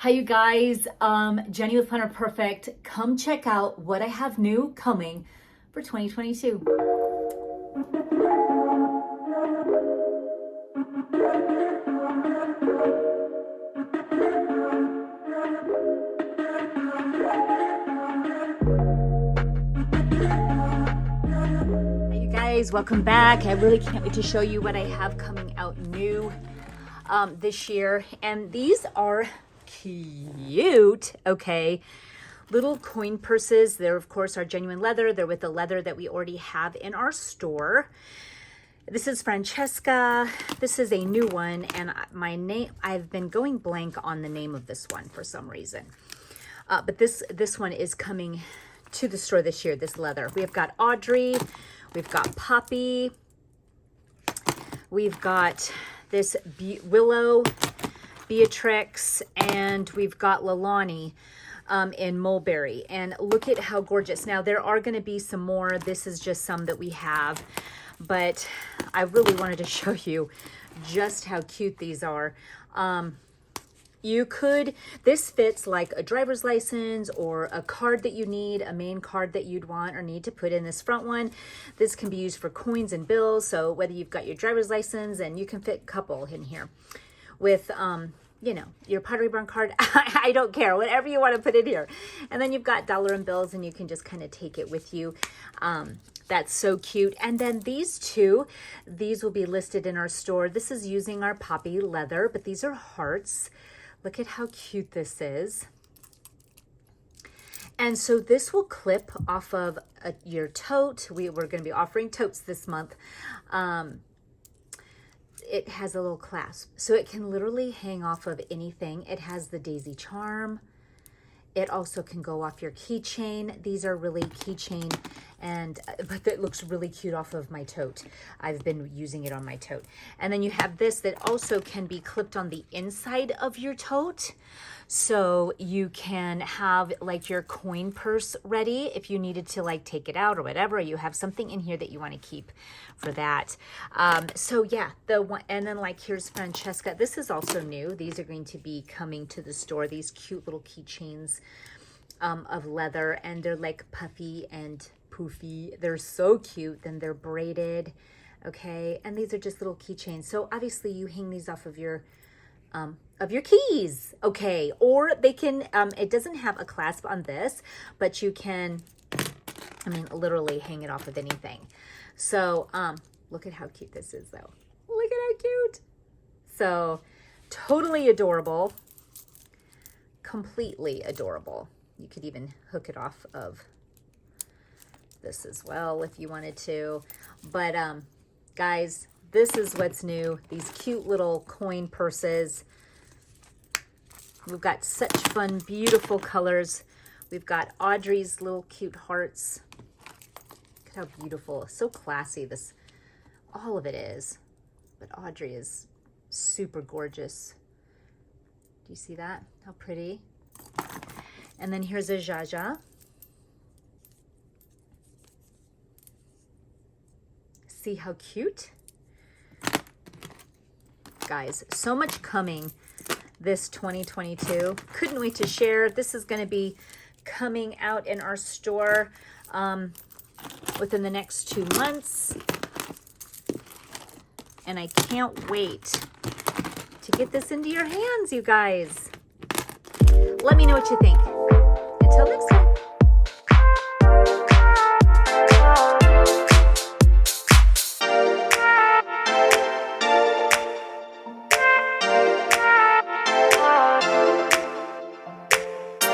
Hi you guys, Jenny with Planner Perfect. Come check out what I have new coming for 2022. Hi you guys, welcome back. I really can't wait to show you what I have coming out new this year. And these are cute, okay, little coin purses. They're of course are genuine leather. They're with the leather that we already have in our store. This is Francesca. This is a new one, and my name, I've been going blank on the name of this one for some reason. But this one is coming to the store this year, this leather. We have got Audrey, we've got Poppy, we've got this Willow, Beatrix, and we've got Lalani in Mulberry. And look at how gorgeous. Now there are going to be some more. This is just some that we have, but I really wanted to show you just how cute these are. This fits like a driver's license or a card that you need, a main card that you'd want or need to put in this front one. This can be used for coins and bills. So whether you've got your driver's license, and you can fit a couple in here with, you know, your Pottery Barn card. I don't care, whatever you want to put in here. And then you've got dollar and bills, and you can just kind of take it with you. That's so cute. And then these two, these will be listed in our store. This is using our poppy leather, but these are hearts. Look at how cute this is. And so this will clip off of your tote. We're going to be offering totes this month. It has a little clasp, so it can literally hang off of anything. It has the daisy charm. It also can go off your keychain. These are really keychain, but it looks really cute off of my tote. I've been using it on my tote. And then you have this that also can be clipped on the inside of your tote. So you can have like your coin purse ready if you needed to like take it out or whatever. You have something in here that you want to keep for that. So yeah, and then like here's Francesca. This is also new. These are going to be coming to the store. These cute little keychains of leather, and they're like puffy and poofy. They're so cute. Then they're braided. Okay, and these are just little keychains. So obviously you hang these off of your keys, okay, or they can, it doesn't have a clasp on this, but you can, I mean, literally hang it off of anything. So, look at how cute this is though. Look at how cute. So, totally adorable, completely adorable. You could even hook it off of this as well if you wanted to, but, guys, this is what's new. These cute little coin purses. We've got such fun, beautiful colors. We've got Audrey's little cute hearts. Look at how beautiful, so classy this, all of it is. But Audrey is super gorgeous. Do you see that? How pretty. And then here's a Zsa Zsa. See how cute? Guys, so much coming this 2022. Couldn't wait to share. This is going to be coming out in our store within the next 2 months, and I can't wait to get this into your hands, you guys. Let me know what you think. Until next time.